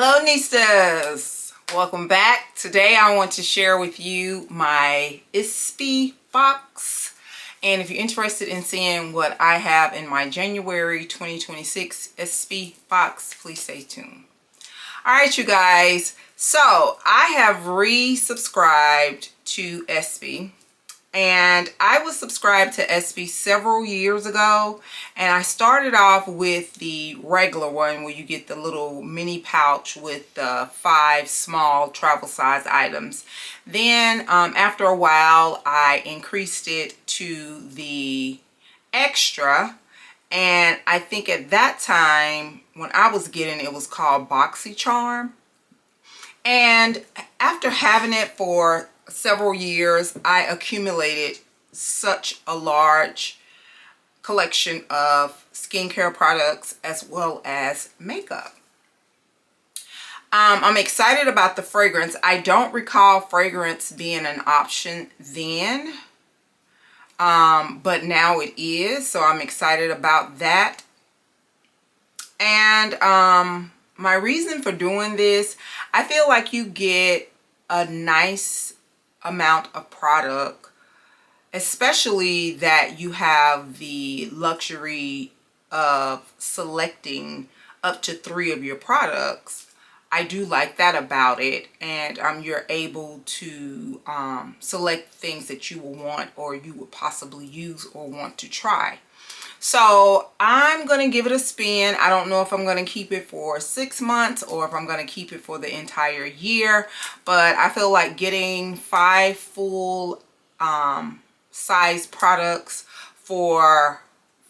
Hello Nistas! Welcome back. Today I want to share with you my Ipsy box. And if you're interested in seeing what I have in my January 2026 Ipsy box, please stay tuned. Alright you guys, so I have resubscribed to Ipsy. And I was subscribed to Ipsy several years ago, and I started off with the regular one where you get the little mini pouch with the 5 small travel size items. Then after a while I increased it to the extra, and I think at that time when I was getting it was called BoxyCharm. And after having it for several years, I accumulated such a large collection of skincare products as well as makeup. I'm excited about the fragrance. I don't recall fragrance being an option then, but now it is, so I'm excited about that. And my reason for doing this, I feel like you get a nice amount of product, especially that you have the luxury of selecting up to 3 of your products. I do like that about it, and you're able to select things that you will want or you would possibly use or want to try. So I'm going to give it a spin. I don't know if I'm going to keep it for 6 months or if I'm going to keep it for the entire year. But I feel like getting 5 full size products for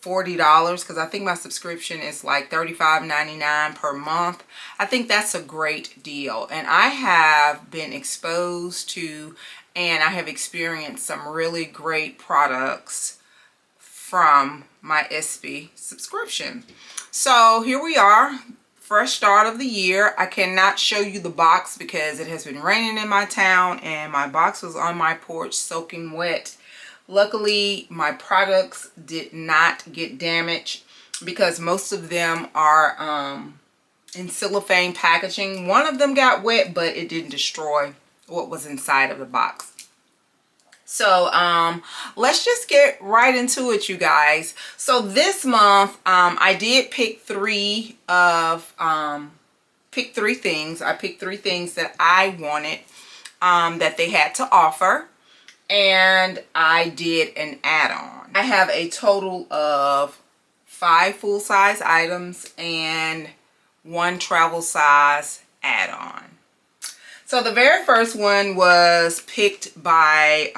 $40, because I think my subscription is like $35.99 per month. I think that's a great deal. And I have been exposed to and I have experienced some really great products from my Ipsy subscription. So here we are, fresh start of the year. I cannot show you the box because it has been raining in my town and my box was on my porch soaking wet. Luckily my products did not get damaged because most of them are in cellophane packaging. One of them got wet, but it didn't destroy what was inside of the box. So let's just get right into it, you guys. So this month I did pick 3 things. I picked 3 things that I wanted that they had to offer, and I did an add-on. I have a total of 5 full-size items and 1 travel size add-on. So the very first one was picked by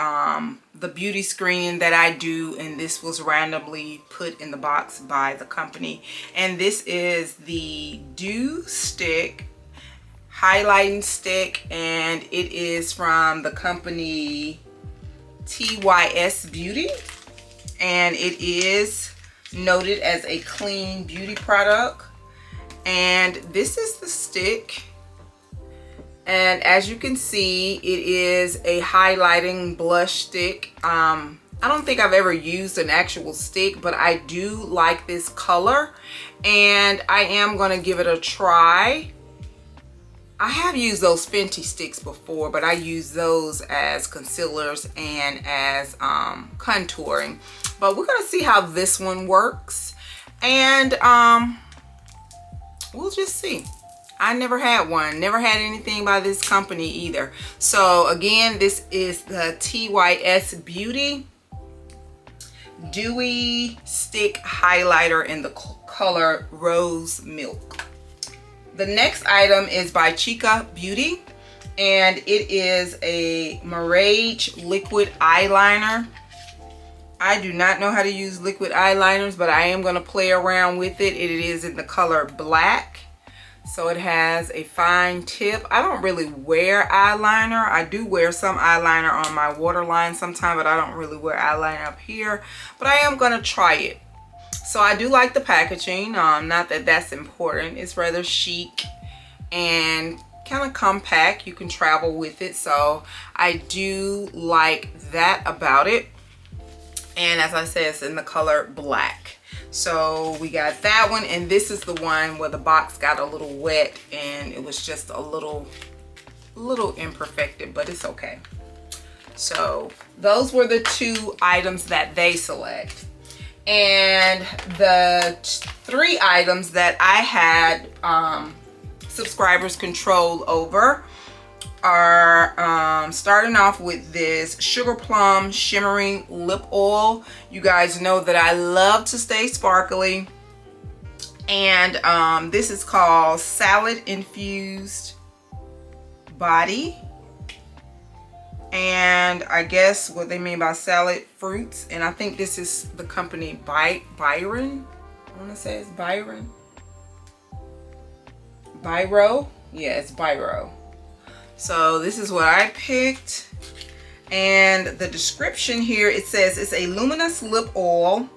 the beauty screening that I do, and this was randomly put in the box by the company. And this is the Dew Stick highlighting stick, and it is from the company TYS Beauty, and it is noted as a clean beauty product. And this is the stick. And as you can see, it is a highlighting blush stick. I don't think I've ever used an actual stick, but I do like this color and I am going to give it a try. I have used those Fenty sticks before, but I use those as concealers and as contouring. But we're going to see how this one works, and we'll just see. I never had one, never had anything by this company either. So again, this is the TYS Beauty Dewy Stick Highlighter in the color Rose Milk. The next item is by Chica Beauty, and it is a Mirage liquid eyeliner. I do not know how to use liquid eyeliners, but I am going to play around with it. It is in the color black. So it has a fine tip. I don't really wear eyeliner. I do wear some eyeliner on my waterline sometimes, but I don't really wear eyeliner up here. But I am going to try it. So I do like the packaging. Not that that's important. It's rather chic and kind of compact. You can travel with it. So I do like that about it. And as I said, it's in the color black. So we got that one, and this is the one where the box got a little wet and it was just a little imperfected, but it's okay. So those were the 2 items that they select. And the 3 items that I had subscribers control over are starting off with this Sugar Plum Shimmering Lip Oil. You guys know that I love to stay sparkly. And this is called Salad Infused Body. And I guess what they mean by salad fruits. And I think this is the company Byron. I want to say it's Byron. Biro. Yeah, it's Biro. So this is what I picked. And the description here, it says it's a luminous lip oil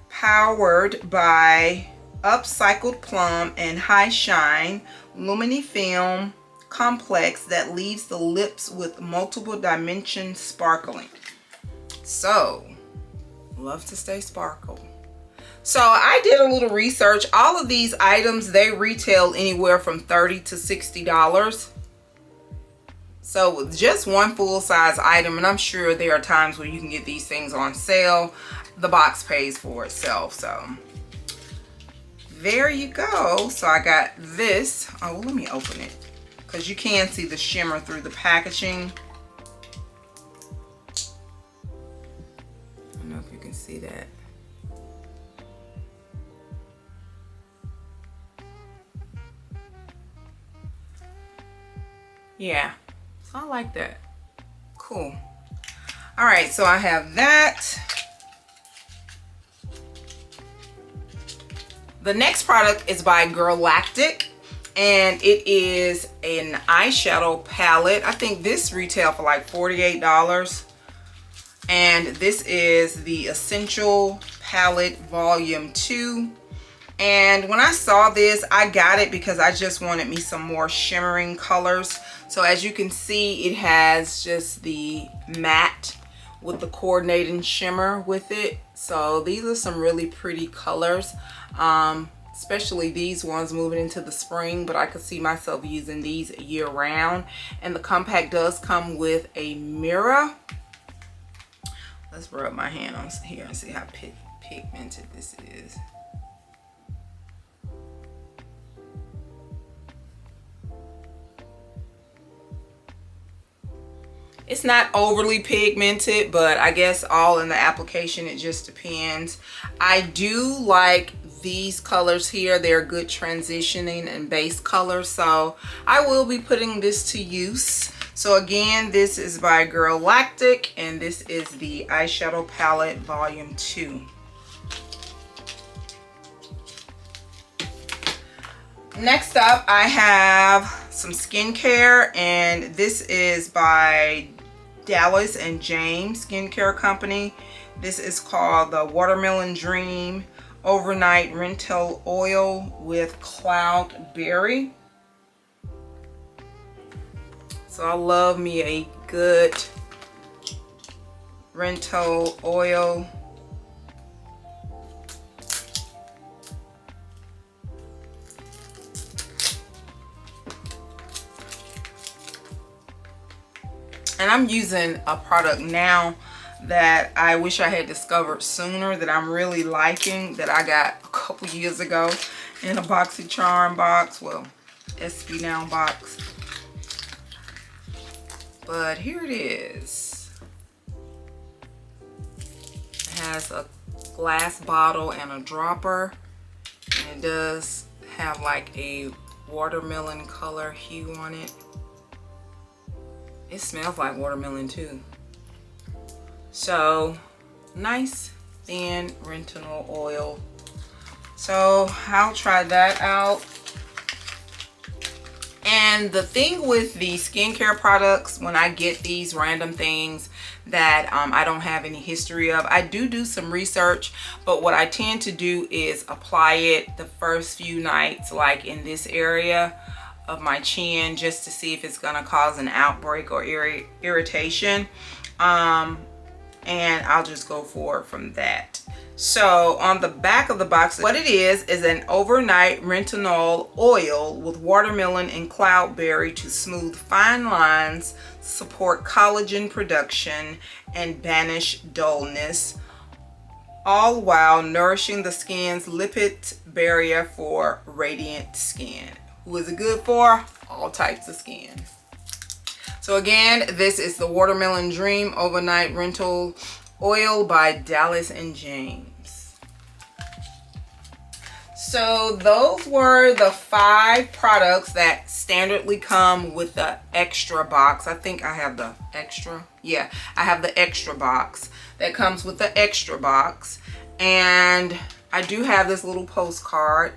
powered by upcycled plum and high shine lumini film complex that leaves the lips with multiple dimension sparkling. So love to stay sparkle. So I did a little research. All of these items, they retail anywhere from $30 to $60. So with just one full-size item, and I'm sure there are times where you can get these things on sale, the box pays for itself. So there you go. So I got this. Oh, well, let me open it because you can see the shimmer through the packaging. I don't know if you can see that. Yeah, so I like that. Cool. All right, so I have that. The next product is by Girlactic, and it is an eyeshadow palette. I think this retail for like $48. And this is the Essential Palette Volume 2. And when I saw this, I got it because I just wanted me some more shimmering colors. So as you can see, it has just the matte with the coordinating shimmer with it. So these are some really pretty colors, especially these ones moving into the spring, but I could see myself using these year round. And the compact does come with a mirror. Let's rub my hand on here and see how pigmented this is. It's not overly pigmented, but I guess all in the application, it just depends. I do like these colors here. They're good transitioning and base colors, so I will be putting this to use. So again, this is by Girlactic, and this is the Eyeshadow Palette Volume 2. Next up, I have some skincare, and this is by Dallas and James Skincare Company. This is called the Watermelon Dream Overnight Rental Oil with Cloudberry. So I love me a good rental oil. And I'm using a product now that I wish I had discovered sooner, that I'm really liking, that I got a couple years ago in a BoxyCharm box, well, SB Now box. But here it is. It has a glass bottle and a dropper, and it does have like a watermelon color hue on it. It smells like watermelon too. So nice thin retinol oil. So I'll try that out. And the thing with the skincare products, when I get these random things that I don't have any history of, I do some research, but what I tend to do is apply it the first few nights, like in this area of my chin, just to see if it's gonna cause an outbreak or irritation. and I'll just go forward from that. So on the back of the box, what it is an overnight retinol oil with watermelon and cloudberry to smooth fine lines, support collagen production, and banish dullness, all while nourishing the skin's lipid barrier for radiant skin. Who is it good for? All types of skin. So again, this is the Watermelon Dream Overnight Retinol Oil by Dallas and James. So those were the 5 products that standardly come with the extra box. I think I have the extra. Yeah, I have the extra box that comes with the extra box. And I do have this little postcard.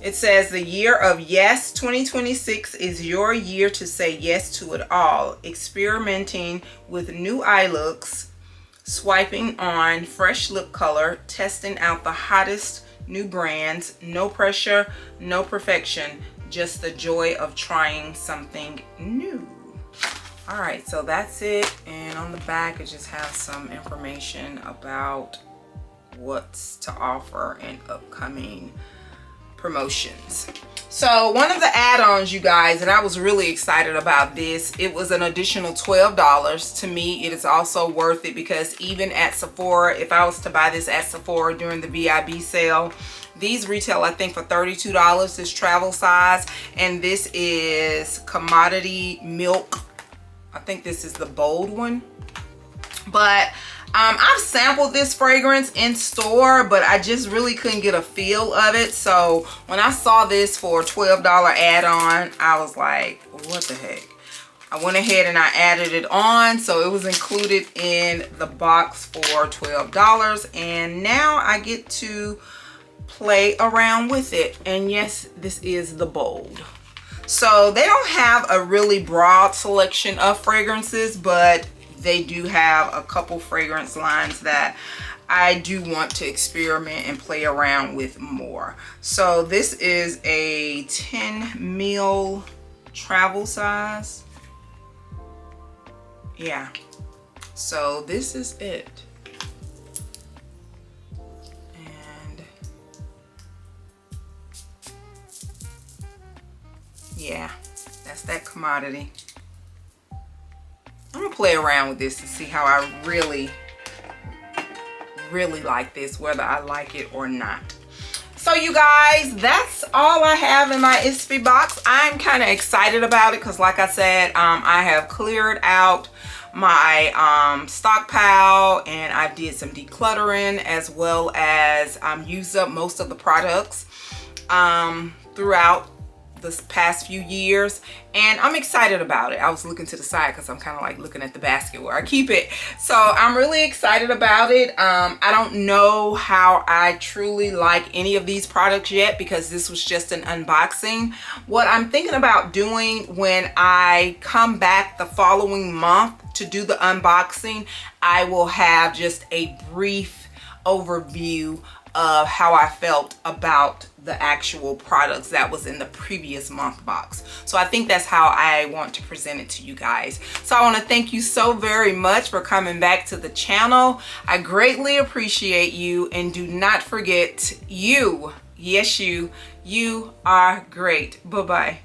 It says, the year of yes 2026 is your year to say yes to it all. Experimenting with new eye looks, swiping on fresh lip color, testing out the hottest new brands. No pressure, no perfection, just the joy of trying something new. All right, so that's it. And on the back, it just has some information about what's to offer in upcoming promotions. So one of the add-ons, you guys, and I was really excited about this, it was an additional $12. To me, it is also worth it, because even at Sephora, if I was to buy this at Sephora during the VIB sale, these retail, I think, for $32, this travel size. And this is Commodity Milk. I think this is the bold one. But I've sampled this fragrance in store, but I just really couldn't get a feel of it. So when I saw this for a $12 add-on, I was like, what the heck? I went ahead and I added it on. So it was included in the box for $12. And now I get to play around with it. And yes, this is the bold. So they don't have a really broad selection of fragrances, but they do have a couple fragrance lines that I do want to experiment and play around with more. So this is a 10 ml travel size. Yeah, so this is it. And yeah, that's that Commodity. I'm gonna play around with this and see how I really like this, whether I like it or not. So you guys, that's all I have in my Ipsy box. I'm kind of excited about it because, like I said, I have cleared out my stockpile, and I did some decluttering, as well as used up most of the products throughout this past few years, and I'm excited about it. I was looking to the side because I'm kind of like looking at the basket where I keep it. So I'm really excited about it. I don't know how I truly like any of these products yet, because this was just an unboxing. What I'm thinking about doing when I come back the following month to do the unboxing, I will have just a brief overview of how I felt about the actual products that was in the previous month box. So I think that's how I want to present it to you guys. So I want to thank you so very much for coming back to the channel. I greatly appreciate you, and do not forget, you, yes you are great. Bye-bye.